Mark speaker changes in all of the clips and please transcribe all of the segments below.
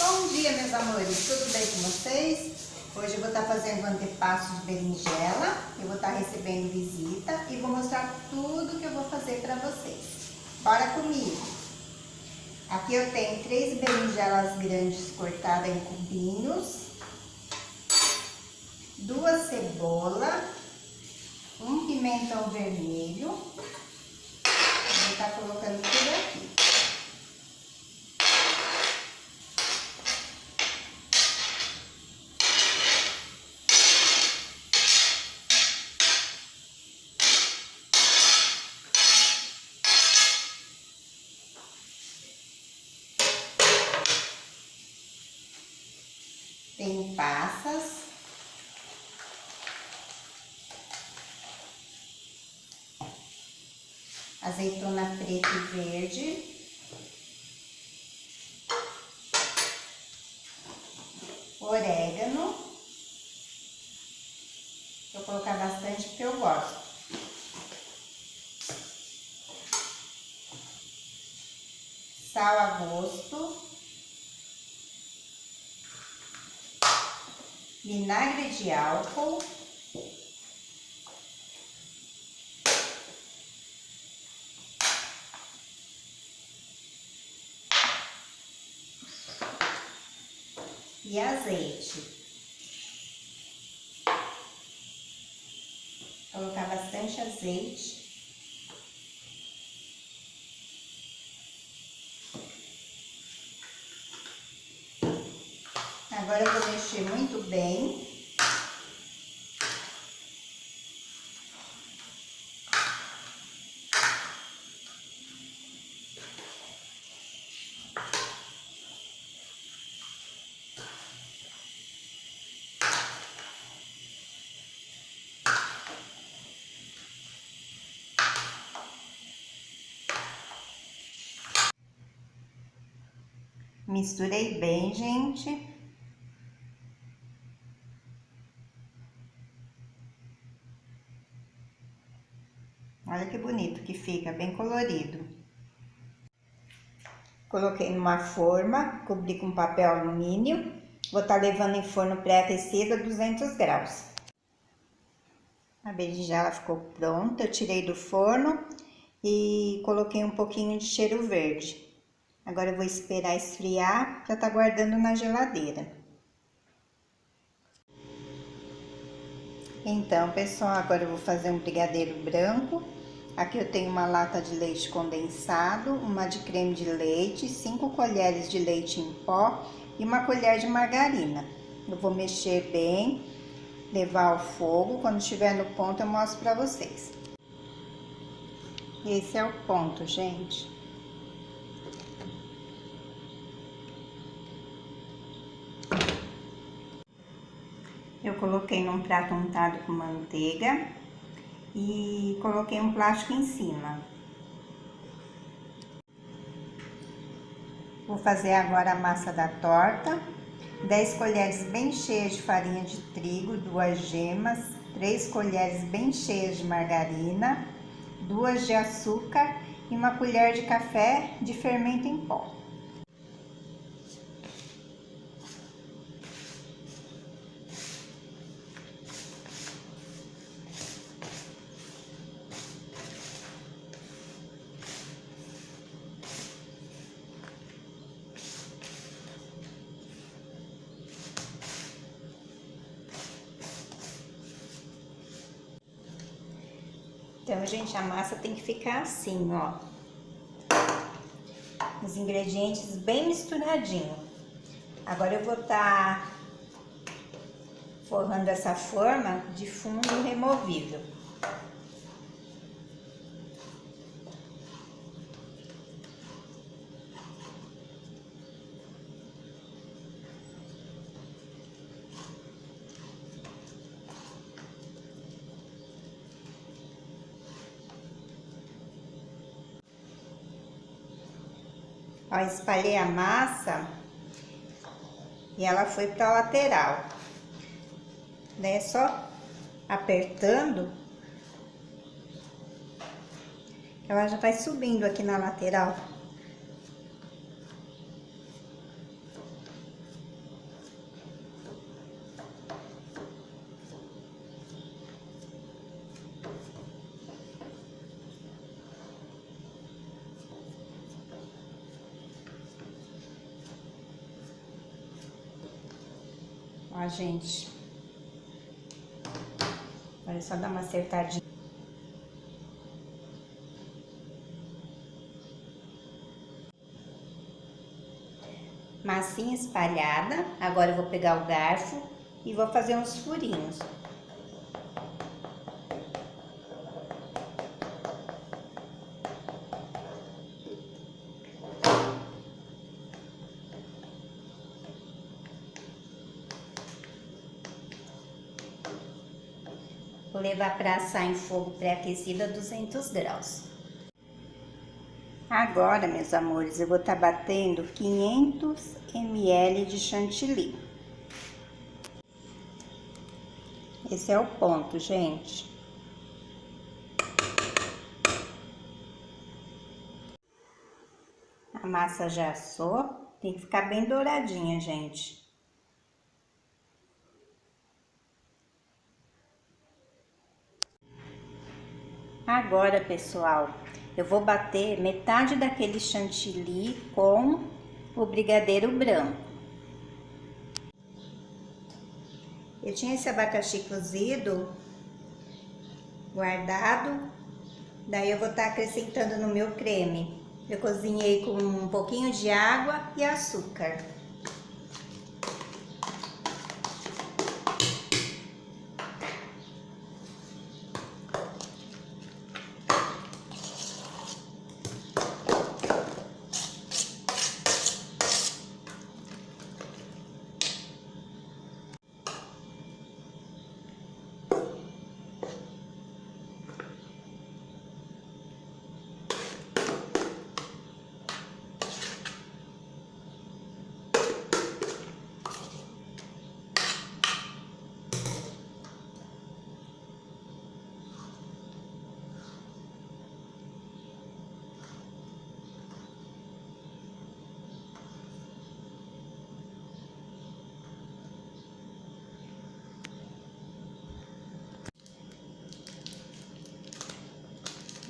Speaker 1: Bom dia, meus amores, tudo bem com vocês? Hoje eu vou estar fazendo um antepasto de berinjela, eu vou estar recebendo visita e vou mostrar tudo que eu vou fazer para vocês. Bora comigo! Aqui eu tenho 3 berinjelas grandes cortadas em cubinhos, 2 cebolas, 1 pimentão vermelho, vou estar colocando tudo aqui. Tem passas, azeitona preta e verde, orégano, vou colocar bastante porque eu gosto. Sal a gosto. Vinagre de álcool, e azeite. Vou colocar bastante azeite. Agora eu vou mexer muito bem. Misturei bem, gente. Olha que bonito que fica, bem colorido. Coloquei numa forma, cobri com papel alumínio. Vou estar levando em forno pré-aquecido a 200 graus. A berinjela ficou pronta, eu tirei do forno e coloquei um pouquinho de cheiro verde. Agora eu vou esperar esfriar para estar guardando na geladeira. Então, pessoal, agora eu vou fazer um brigadeiro branco. Aqui eu tenho uma lata de leite condensado, uma de creme de leite, 5 colheres de leite em pó e uma colher de margarina. Eu vou mexer bem, levar ao fogo. Quando estiver no ponto eu mostro para vocês. Esse é o ponto, gente. Eu coloquei num prato untado com manteiga e coloquei um plástico em cima. Vou fazer agora a massa da torta. 10 colheres bem cheias de farinha de trigo, 2 gemas, 3 colheres bem cheias de margarina, 2 de açúcar e uma colher de café de fermento em pó. Então, gente, a massa tem que ficar assim, ó. Os ingredientes bem misturadinho. Agora eu vou estar forrando essa forma de fundo removível. Ó, espalhei a massa e ela foi para a lateral, né? Só apertando, ela já vai subindo aqui na lateral. Ó, gente. Agora é só dar uma acertadinha. Massinha espalhada. Agora eu vou pegar o garfo e vou fazer uns furinhos. Vou levar para assar em fogo pré-aquecido a 200 graus. Agora, meus amores, eu vou estar batendo 500 ml de chantilly. Esse é o ponto, gente. A massa já assou, tem que ficar bem douradinha, gente. Agora, pessoal, eu vou bater metade daquele chantilly com o brigadeiro branco. Eu tinha esse abacaxi cozido guardado, daí eu vou estar acrescentando no meu creme. Eu cozinhei com um pouquinho de água e açúcar.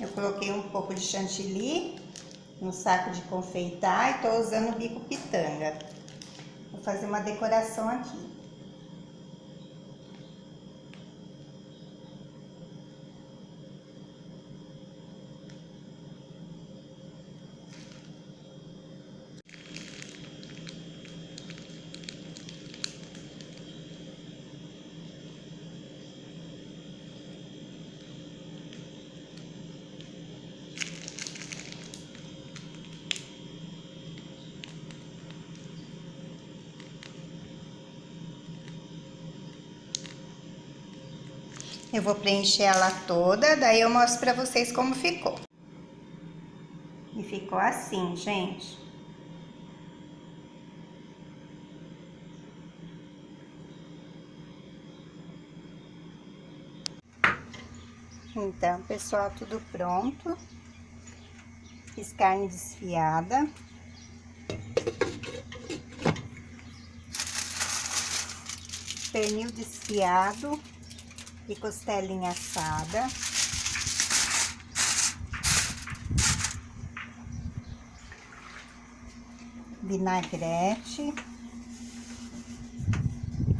Speaker 1: Eu coloquei um pouco de chantilly no saco de confeitar e tô usando o bico pitanga. Vou fazer uma decoração aqui. Eu vou preencher ela toda, daí eu mostro pra vocês como ficou. E ficou assim, gente. Então, pessoal, tudo pronto. Fiz carne desfiada. Pernil desfiado e costelinha assada. Vinagrete.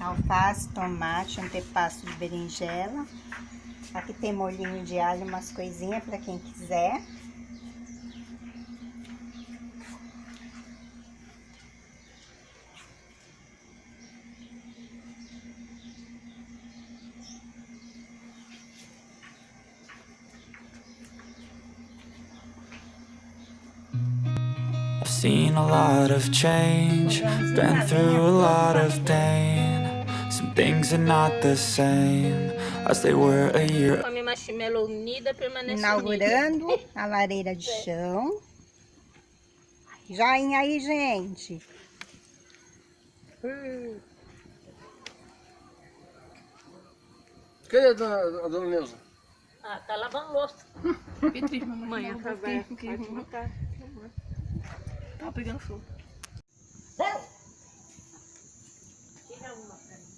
Speaker 1: Alface, tomate, antepasto de berinjela. Aqui tem molhinho de alho, umas coisinhas para quem quiser.
Speaker 2: I've seen a lot of change, been through a lot of pain. Some things are not the same as they were a year ago.
Speaker 3: Marshmallow unida permanece
Speaker 1: Inaugurando
Speaker 3: unida.
Speaker 1: a lareira de chão. Joinha aí, gente.
Speaker 4: Cadê a dona Neuza?
Speaker 3: Ah, tá lavando louça. Amanhã trabalha.
Speaker 5: Tá pegando fogo.
Speaker 3: Tira uma pra mim.